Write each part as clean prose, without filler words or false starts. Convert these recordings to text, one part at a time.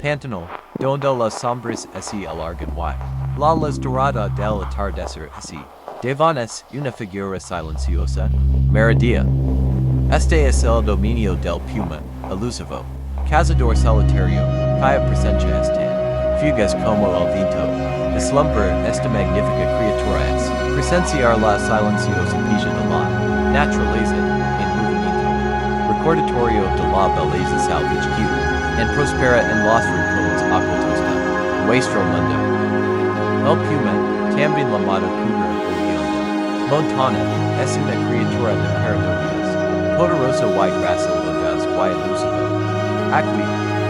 Pantano, donde las sombras se alargan y. La luz dorada del atardecer así. Devanes, una figura silenciosa. Meridia. Este es el dominio del puma, elusivo. Cazador solitario, calla presencia este. Fugas como el viento. Deslumbra esta magnífica criatura es. Presenciar la silenciosa pilla de la naturaleza en movimiento. Recordatorio de la belleza salvage Q. En prospera en los rincones ocultos de nuestro mundo. El puma, también llamado cougar oleondo. Montana, es una criatura de paradojas. Poderoso y gracil audaz y elusivo. Aquí,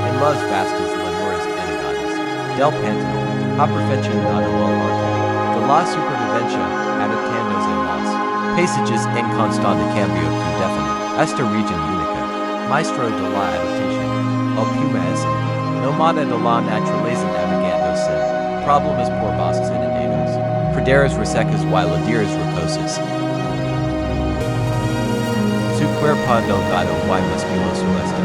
en las vastas llanuras anegadas. Del pantano, ha perfeccionado el arte. De la supervivencia, adaptándose en los paisajes en constante cambio que definen esta región única. Maestro de la adaptación. El puma es nómada de la naturaleza navegando sin problemas por bosques inundados, praderas resecas y laderas rocosas. Su cuerpo delgado y musculoso está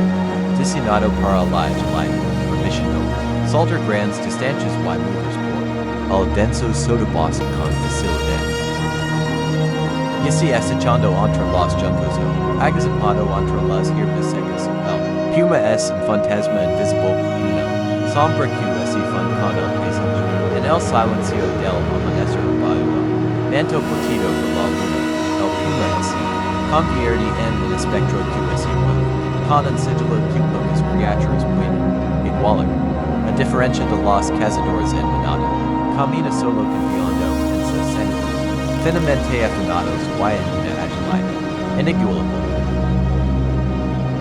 diseñado para la agilidad, permitiendo saltar grandes distancias y moverse por el denso sotobosque con facilidad. Y así acechando entre los juncos o agazapado entre las hierbas secas. El puma es un fantasma invisible, una sombra que se funda con el paisaje. En el silencio del amanecer bajo manto platido de la luna, el puma es convierte en un espectro que se mueve, con un sigilo que pocas criaturas pueden igualar. A diferencia de los cazadores en manada, camina solo confiando en sus sentidos, finamente afinados y en una agilidad inigualable.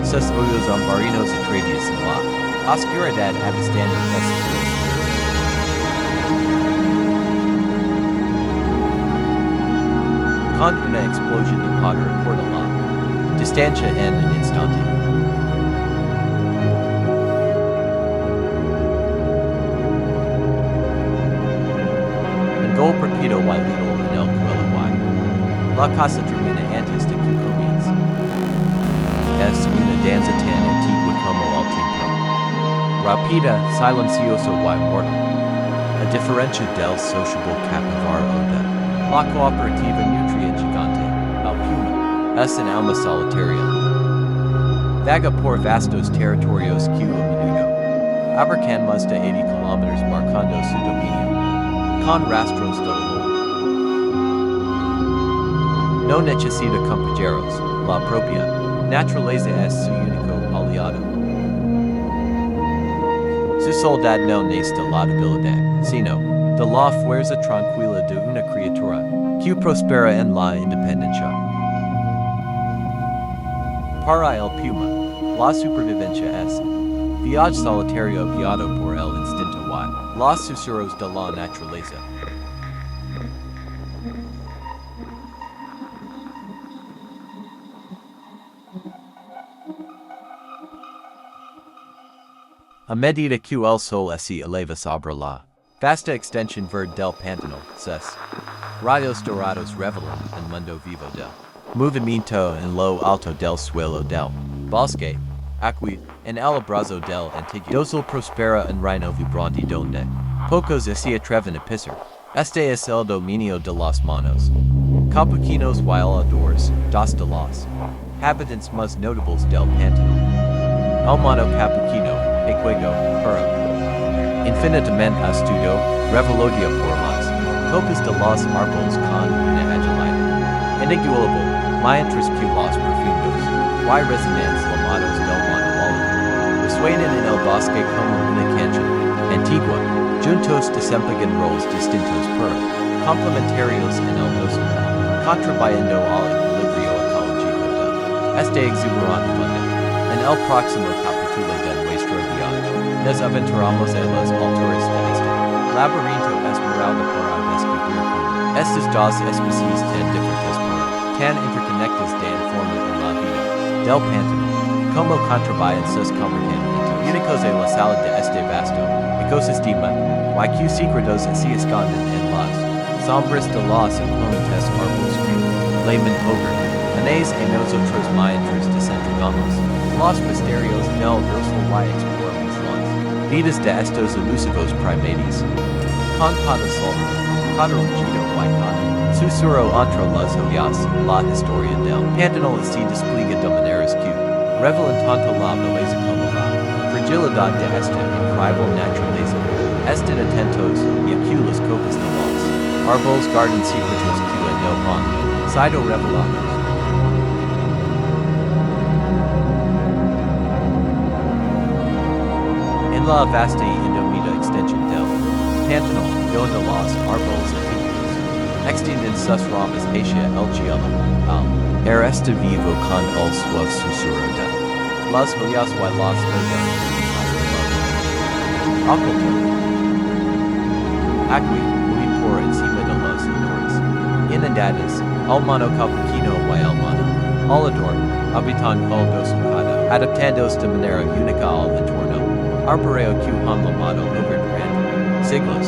Sus ojos ambarinos atraviesan la oscuridad avistando festivos. Con una explosión de poder acorda la distancia en un instante. Un gol perpetuo y little en el cuello y. La casa termina antes de que comience. Es una danza tan antigua como el tiempo. Rápida, silenciosa y mortal. A diferencia del sociable capívar o de la cooperativa nutria gigante, el puma, es un alma solitaria. Vaga por vastos territorios que a menudo abarcan más de 80 kilómetros marcando su dominio, con rastros de olor. No necesita compañeros, la propia naturaleza es su único aliado. Su soledad no nace de la debilidad, sino de la fuerza tranquila de una criatura que prospera en la independencia. Para el puma, la supervivencia es viaje solitario guiado por el instinto y los susurros de la naturaleza. A medida que el sol se eleva sobre la vasta extensión verde del pantano, sus rayos dorados revelan un mundo vivo del movimiento en lo alto del suelo del bosque, aquí, en el abrazo del antiguo dosel prospera un reino vibrante donde pocos se atreven a pisar. Este es el dominio de los monos, capuchinos violadores, dos de los habitantes más notables del pantano. El mono capuchino, Equego, Puro. Infinitamente astuto, revelodia por las copas de los árboles con una agilidad inigualable, mientras que los profundos y resonantes llamados del mono resuenan en el bosque como una canción antigua, juntos desempeñan roles distintos pero complementarios en el mismo, contribuyendo al equilibrio ecológico de este exuberante mundo. En el próximo capítulo de nuestro viaje, nos aventuramos en las alturas de este laberinto esmeralda para descubrir cómo estas dos especies tan diferentes pero tan interconectadas dan forma en la vida del pantano, como contribuyen sus comportamientos únicos a la salud de este vasto ecosistema, y que secretos se esconden en las sombras de los imponentes árboles que llaman hogar. Anés y nosotros mientras desentregamos los misterios del dorso y exploramos las Vidas de estos elusivos primates. Con cada sol, cada ungido waikana, susuro entre las hojas, la historia del Pantanal así despliega de maneras que revelan tanto la belleza como la fragilidad de esta increíble naturaleza. Estén atentos y aquí los copos de los árboles garden secretos que no han sido revelados. En la vasta y indomita extensión del Pantanal, donde los árboles antiguos extienden sus ramas hacia el cielo, al este vivo con el suave susurro de las hojas y las hojas oculto. Aquí, muy por encima de los honores inundadas, el mano capuchino y el mano alador habitan el dosocado, adaptándose de manera única al entorno. Arboreo que han llamado over durante siglos.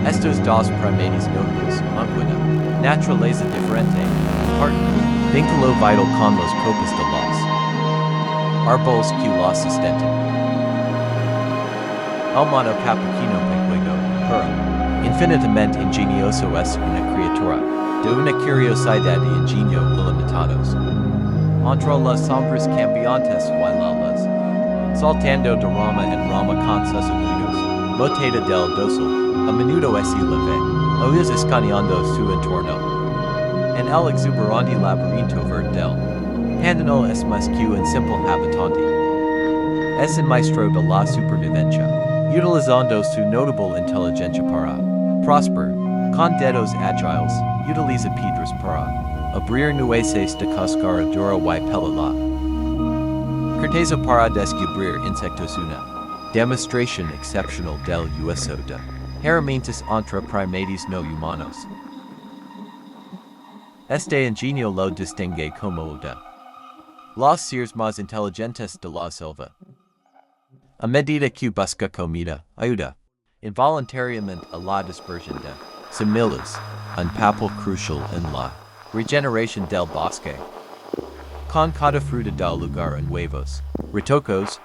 Estos dos primates notables, aunque de naturaleza diferente, comparten vínculo vital con los copos de los árboles que los sustentan. El mano capuchino pequeño, pero infinitamente ingenioso es una criatura de una curiosidad y ingenio ilimitados. Entre las sombras cambiantes y las saltando de rama en rama con sus oídos, motada del dosel, a menudo es leve, oídos escaneando su entorno. En el exuberante laberinto verde del Pantanal es más que un simple habitante. Es un maestro de la supervivencia, utilizando su notable inteligencia para prosperar, con dedos ágiles, utiliza piedras para abrir nueces de cascara dura y pelada. Corteza para descubrir insectos una demostración excepcional del uso de herramientas entre primates no humanos. Este ingenio lo distingue como de los seres más inteligentes de la selva. A medida que busca comida, ayuda involuntariamente a la dispersión de semillas, un papel crucial en la regeneración del bosque. Con cada fruta del lugar en huevos, retocos,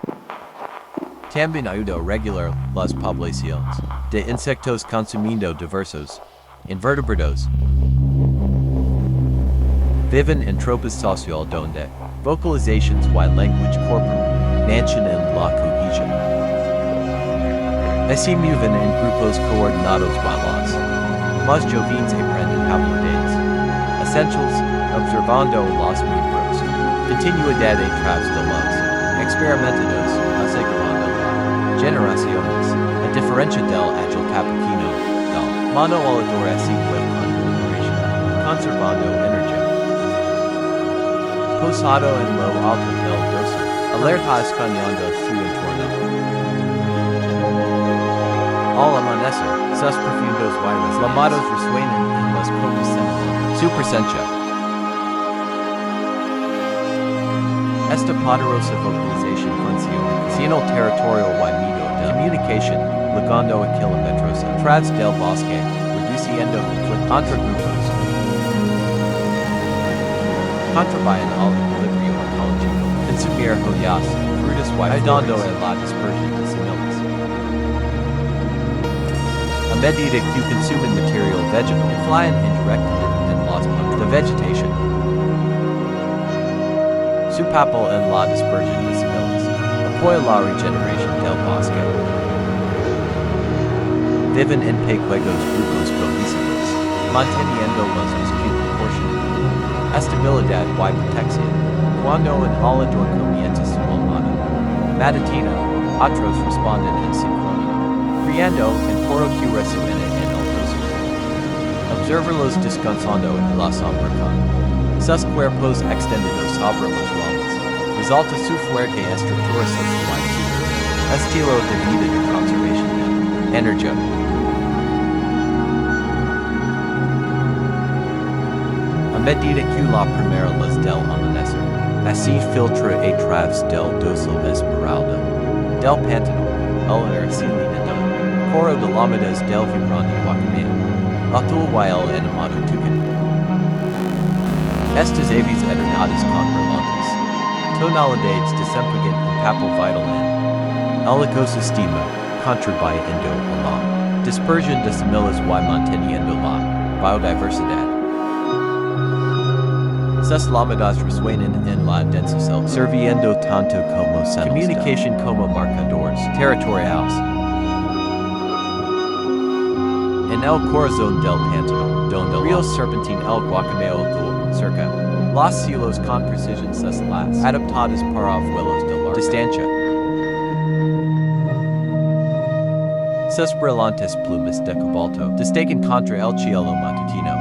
también ayuda a regular las poblaciones de insectos consumiendo diversos invertebrados. Viven en tropas social donde vocalizations y language corporal mantienen la cohesión. Así mueven en grupos coordinados y los más jóvenes aprenden habilidades essentials observando los miembros. Continuidad a través de los experimentados, asegurando la generaciones, a diferencia del ágil capuchino, del mano alador así with conservando energía. Posado en lo alto del dosel, alerta escaneando su entorno. Al amanecer, sus profundos guayas llamados resuenan en los copos de su presencia. Esta poderosa vocalización funciona sin el territorio y medio de comunicación, ligando a kilómetros a través del bosque, reduciendo conflicto entre grupos. Contribuyen al equilibrio ecológico, consumir hojas, frutas y ayudando a la dispersión de semillas. A medida que consumen material vegetal, influyen indirectamente en los puntos de vegetación. Su papel en la dispersión de semillas apoya la regeneración del bosque. Viven en pequeños grupos cohesivos, manteniendo los proporciones. Estabilidad y protección, cuando un alador comienza su llamada matutina, otros responden en sincronía, creando un foro que resuena en el dosel. Observarlos descansando en la sombra con sus cuerpos extendidos sobre las ramas, resulta su fuerte estructura social y su estilo de vida de conservación de energía. A medida que la primera luz del amanecer, así filtra a través del dosel esmeralda, del Pantanal, el arcilina del coro de láminas del vibrante guacamaya, azul y el animado tucan. Estas aves adornadas con brillantes tonalidades desempeñan un papel vital en El ecosistema, contribuyendo a la dispersión de semillas y manteniendo la biodiversidad. Sus láminas resuenan en la densidad, sirviendo tanto como señales communication como marcadores territoriales. En el corazón del pantano, donde río serpentín el guacameo azul, cerca los cielos con precisión sus las adaptadas para vuelos de larga distancia. Sus brillantes plumas de cobalto destacan contra el cielo matutino.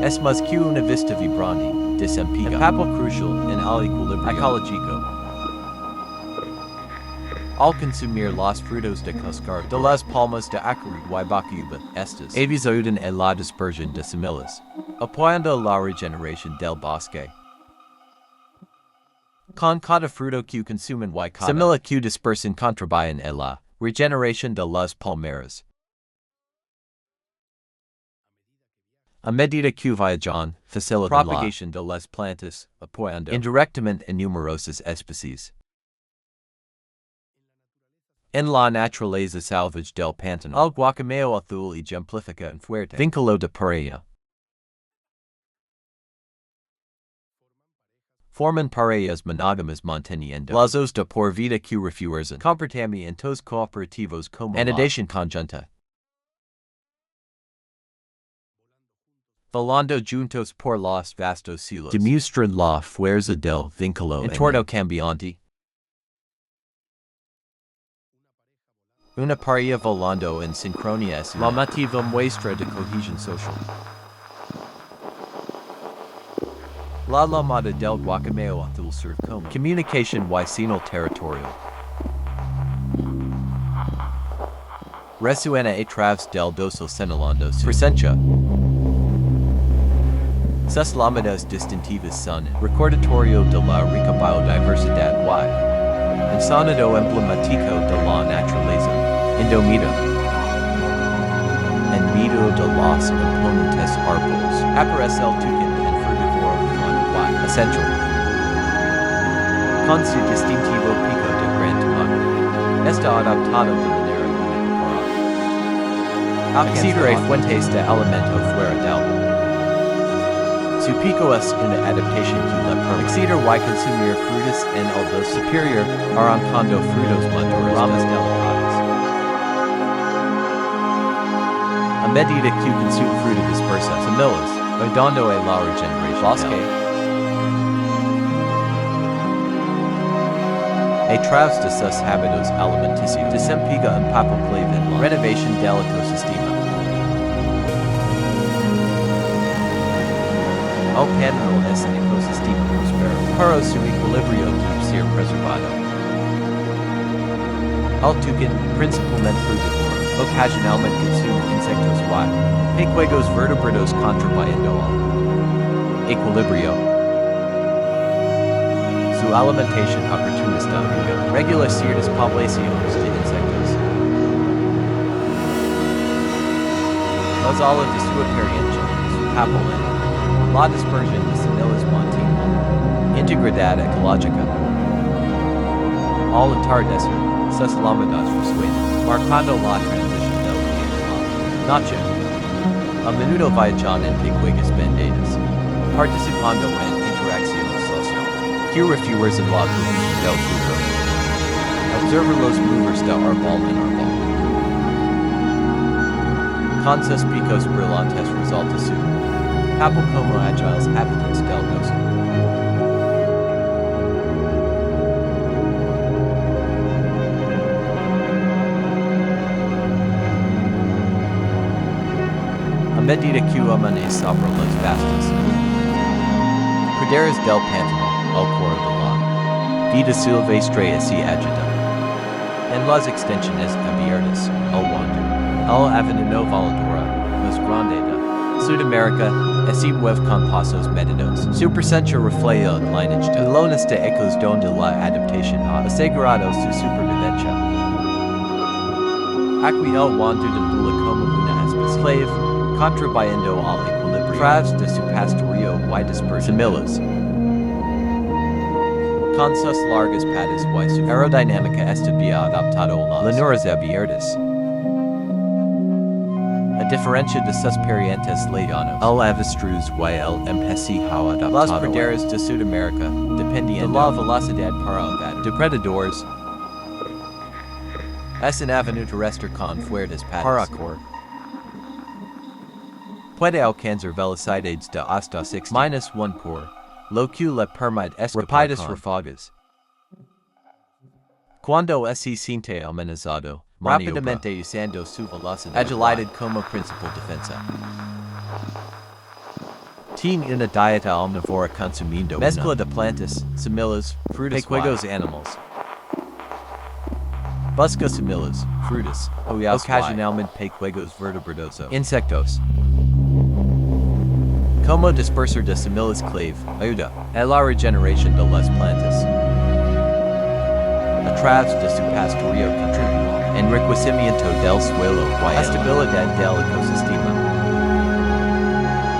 Es más que una vista vibrante, desempega, un papel crucial en el equilibrio ecológico. Al consumir los frutos de cáscara de las palmas de acuri y bacuba, estas aves ayudan en la dispersión de semillas, apoyando la regeneración del bosque. Con cada fruto que consumen y cada semilla que dispersan contribuyen en la regeneración de las palmeras. A medida que viajan, facilitan la propagación de las plantas, apoyando indirectamente en numerosas especies. En la naturaleza salvaje del pantano, el guacameo azul ejemplifica un fuerte vínculo de pareja. Forman parejas monógamas manteniendo lazos de por vida que refuerzan comportamientos cooperativos como anidación conjunta. Volando juntos por los vastos cielos, demuestran la fuerza del vínculo en torno cambiante. Una pareja volando en sincronía es la llamativa muestra de cohesión social. La llamada del guacameo azul serve como comunicación y señal territorial. Resuena a través del dosel señalando su presencia. Sus láminas distintivas son recordatorio de la rica biodiversidad y un sonido emblemático de la naturaleza indomita. En medio de los imponentes árboles aparece el tucán en frugívoro y essential. Con su distintivo pico de gran tamaño, está adaptado de manera única para acceder a fuentes de alimento fuera del. Su pico es una adaptación que le permite acceder y consumir frutas en el dos superior, arrancando frutos maduros ramas delicadas. A medida que consume fruta dispersa semillas, ayudando a la regeneración bosque. A través de sus hábitos alimenticios, desempeña un papel clave en la renovación del ecosistema. El pantano es un ecosistema próspero, pero su equilibrio debe ser preservado. El tucán, principalmente frugívoro, ocasionalmente consume insectos y pequeños vertebrados contribuyendo al equilibrio. Su alimentación oportunista regula ciertas poblaciones de insectos. Las alas de su apariencia, su papel en la dispersión de semillas mantiene integridad ecológica. Al atardecer, sus láminas resuenan, marcando la transición del día a la noche. A menudo viajan en pequeñas bandadas, participando en interacciones sociales que refuerzan la cohesión del grupo. Observa los movers de árbol en árbol. Con sus picos brillantes resalta su papel como agiles habitants del gozo. A medida que amanece sobre los vastos praderas del pantano, el coro de la vida silvestre así agita. En las extensiones abiertas, el wander, el avenida voladora más grande de Sudamérica, así mueve con pasos medidos. Su presencia refleja el lineage de lonas de ecos donde la adaptación ha asegurado su supervivencia. Aquí el wander debula como una especie clave, contribuyendo al equilibrio través de su pastoreo y dispersión semillas. Con sus largas patas y su aerodinámica está bien adaptado a las lanuras abiertas. A diferencia de sus parientes lejanos, el avestruz y el empecijao adaptado las praderas de Sudamérica, dependiendo de la velocidad para el gato. Depredadores es un avenue terrestre con fuertes patas. Paracord puede alcanzar velocidades de hasta 60 por lo que le permite escapar rápidas ráfagas. Cuando se siente amenazado, rápidamente usando su velocidad agilidad como principal defensa. Tiene una dieta omnívora consumiendo mezcla de plantas, semillas, frutas y juegos animales. Busca semillas, frutas, ocasionalmente pequeños vertebrados, insectos. Como dispersor de semillas clave, ayuda a la regeneración de las plantas. A través de su pastorio contribuye al enriquecimiento del suelo y la estabilidad del ecosistema.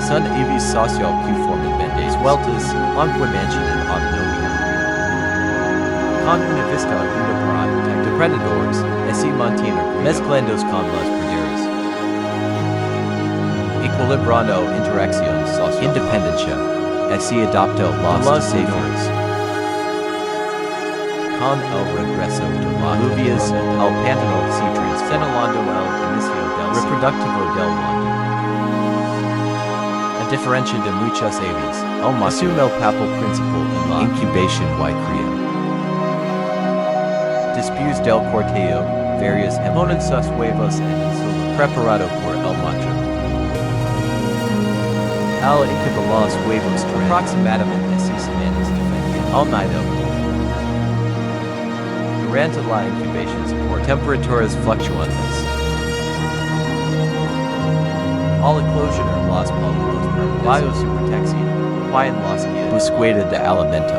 Son aves social que forman bandas sueltas, aunque mantienen autonomía. Con una vista aguda para detectar depredadores, se mantienen mezclándose con las praderas. Equilibrando interacción social independencia, se adapta a las desafíos. Con el regreso de las lluvias, el pantano se transformando el inicio del reproductivo del mundo. A diferencia de muchas aves, el macho asume el papel principal en la incubación y cría. Después del corteo, varias ponen sus huevos en el suelo preparado por el macho. Al incubar los huevos aproximadamente 6 semanas defendiendo al nido. Durante la incubación por temperaturas fluctuantes. Al eclosionar los polluelos permanecen su protección, en los guías búsqueda de alimento.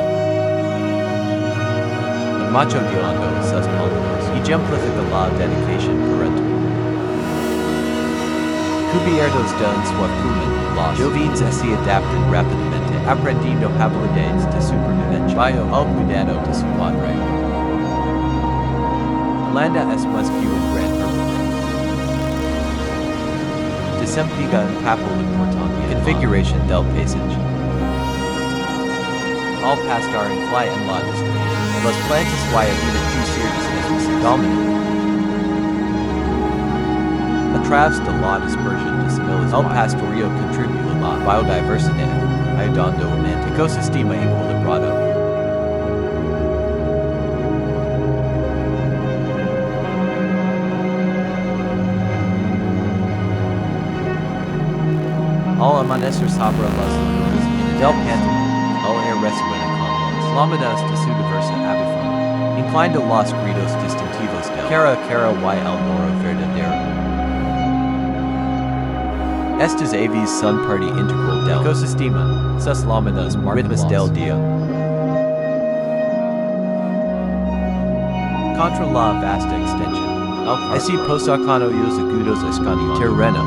El macho guiando sus polluelos ejemplifica la dedicación parental. Cubiertos de un suapumen, los jovines se adaptan rápidamente, aprendiendo habilidades de supervivencia bio al cuidado de su padre. Landa es más que un gran herbívoro. Desempeña un papel importante en la configuración del paisaje. Al pastar en fly en la distribución, las plantas y vida que sirven dominan. A través de la dispersión de semillas, el pastorio contribuye a la biodiversidad, ayudando a un ecosistema equilibrado. Al amanecer sobre las lagunas del pantano, el aire resuena con las láminas de su diversa avifauna, inclinando los gritos distintivos del cara a cara y el moro verdadero. Estas aves son parte integral del ecosistema, sus láminas ritmos del día. Contra la vasta extensión, el se posacano y los agudos escanio terreno.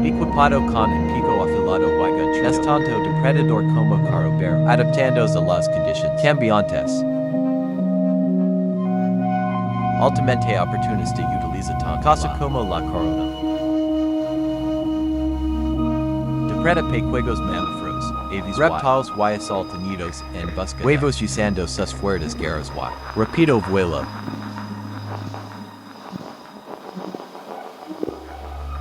Equipado con un pico afilado y gancho, es tanto depredador como carobero, adaptándose a las condiciones cambiantes. Altamente oportunista utiliza tanto casa como la corona. Depreda pequeños mamíferos, aves reptiles y asaltanidos en busca huevos usando sus fuertes garras y rápido vuelo.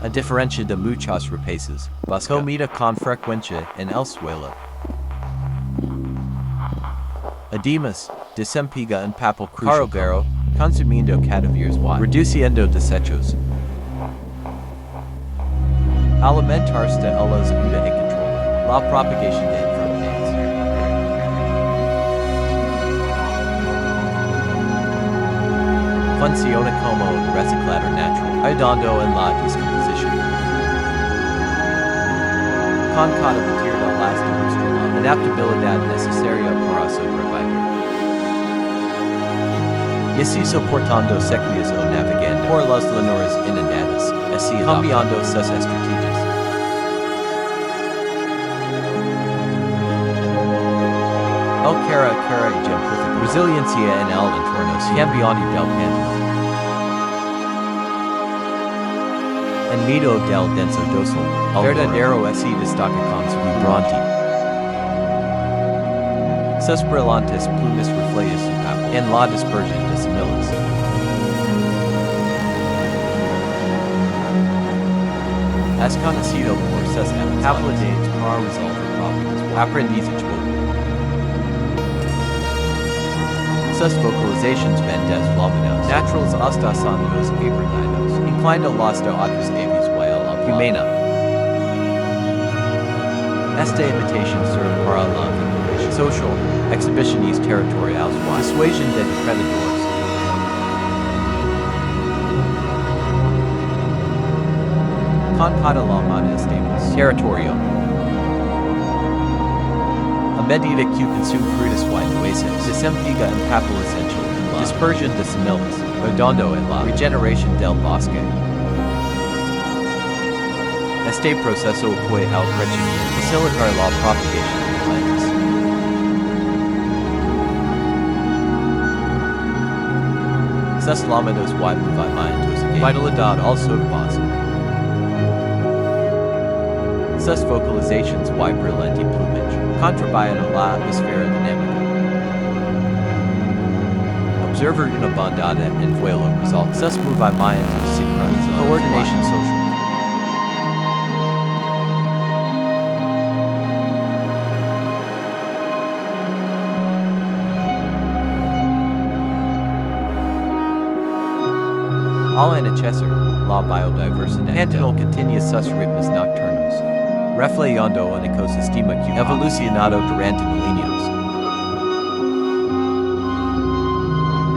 A diferencia de muchos rapaces, busca comida con frecuencia en el suelo. Además, desempeña un papel crucial consumiendo cadáveres y reduciendo desechos. Alimentarse de ellos ayuda a controlar la propagación de enfermedades. Funciona como un reciclador natural, ayudando en la descomposición. Con cada material las demuestra la adaptabilidad necesaria para sobrevivir. Y así soportando sequías o navegando por las llanuras inundadas, así cambiando sus estrategias. El cara ejemplifica resiliencia en el entorno cambiante del pantano. En medio del denso dosel, el verdadero se destaca con su vibrante. Sus brillantes plumas reflejan su papel en la dispersión de semillas. Es conocido por sus habilidades para resolver problemas aprendizaje vocal. Sus vocalizations van desflamenados, naturales hasta sonidos abrinados, inclinados a otros aves while la humana. Esta imitación sirve para la vinculación social, exhibiciones territoriales y dissuasión de depredadores. Con cada la mano estables, territorio. A medida que consume frutas y nueces, desempiga en papel essential en la dispersión de semillas, redondo en la regeneración del bosque. Este proceso puede al crecimiento facilitar la propagación de plantas. Sus láminas y movimientos de vitalidad also de bosque. Sus vocalizations y brillante plumage contribuyen a la atmósfera dinámica. Observer una bandada en vuelo resulta sus movimientos sincronizados, coordination social. Al anochecer, la biodiversidad pantanal continúa sus ritmos nocturnos, reflejando un ecosistema que evolucionado durante milenios.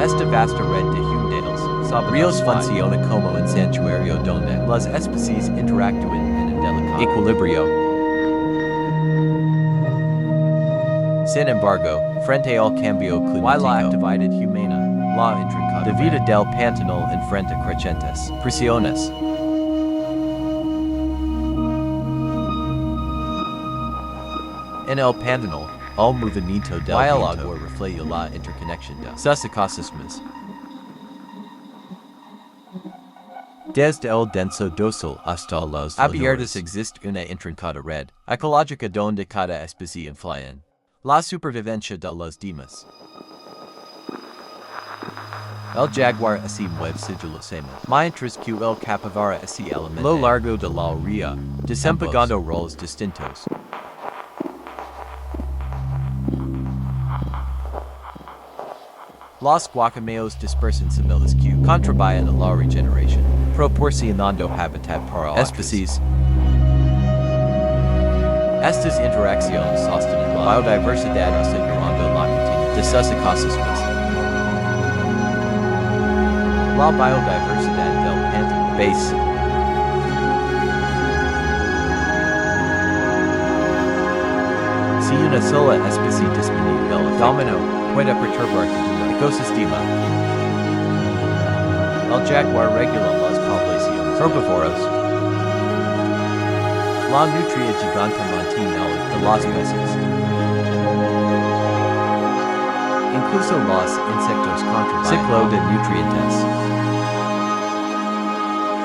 Esta vasta red de humedales ríos funciona como un santuario donde las especies interactúan en un delicado equilibrio. Sin embargo, frente al cambio climático, la actividad humana, la intrincada vida del pantanal enfrenta crecientes presiones. En el pantanal, el movimiento del agua refleja la interconexión de sus ecosistemas. Desde el denso dosel hasta los abiertos existe una intrincada red ecológica donde cada especie influye en la supervivencia de los demás. El jaguar se mueve sigilosamente, mientras que el capibara se alimenta lo largo de la orilla, desempeñando roles distintos. Los guacamayos dispersan semillas que contribuyen a la regeneración, proporcionando hábitat para especies. Estas interacciones sostienen la biodiversidad asegurando la continuidad de sus ecosistemas. La biodiversidad del pantano base. Si una sola especie disminuye el dominó, puede perturbar todo el ecosistema. El jaguar regula las poblaciones herbívoras. La nutria gigante mantiene de las especies. Incluso los insectos contribuyen ciclo de nutrientes.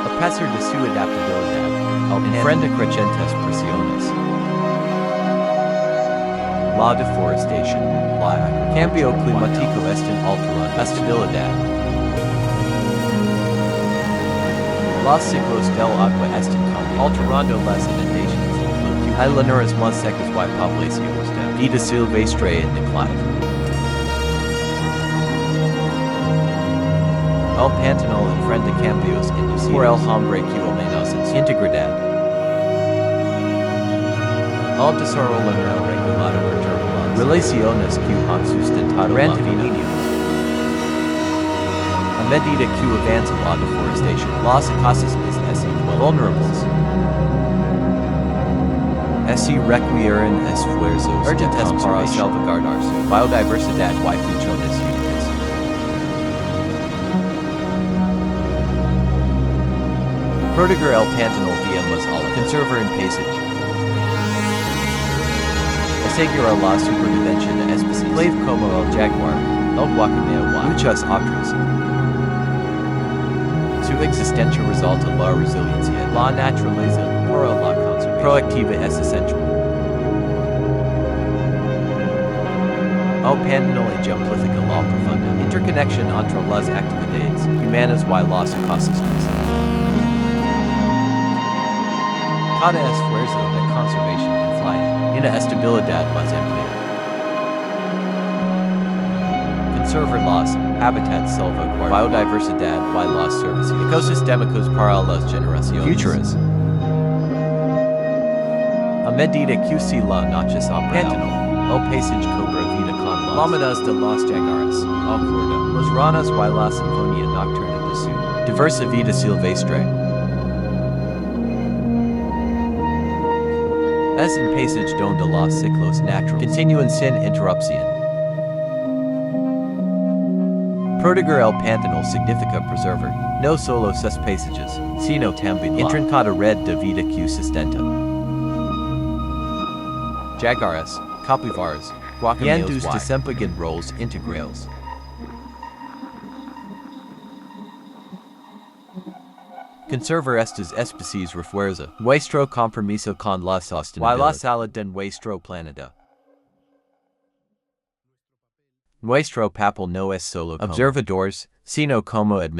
A pesar de su adaptabilidad, el enfrenta crecientes presiones. La deforestación, la cambio climático están alterando la estabilidad. Los ciclos del agua están alterando las inundaciones. Hay llanuras más secas y poblaciones de vida silvestre en declive. El pantanal enfrenta cambios inducidos por el hombre que amenaza su integridad. El desarrollo regulado perturba las relaciones que han sustentado durante milenios. A medida que avanza la deforestación, los ecosistemas se vulnerables. Se requieren esfuerzos urgentes para salvaguardar su biodiversidad y funciones únicas. Proteger el pantanal vía más al conservar un paisaje. Asegura la supervivencia de especies. Clave como el jaguar, el guacameo y muchas otras. Su existencia resulta la resiliencia. La naturaleza para la conservación proactiva es esencial. El pantano ejemplifica la profunda interconexión entre las actividades humanas y los ecosistemas. Cada esfuerzo de conservación influye en la estabilidad más amplia. Conservar los habitats salvaguardar biodiversidad y los servicios ecosistémicos para las generaciones futuras. A medida que se la noche sobre el paisaje cobra vida con las láminas de los jaguares, el corda, los ranas y la sinfonía nocturna de su diversa vida silvestre. Es un paisaje donde los ciclos naturales continúan sin interrupción. Proteger el pantano significa preservar no solo sus paisajes, sino también la intrincada red de vida que sustenta. Jaguares, capivaras, guacameos y desempeñan roles integrales. Conservar estas especies refuerza nuestro compromiso con la sostenibilidad y la salud de nuestro planeta. Nuestro papel no es solo como observadores, sino como administradores.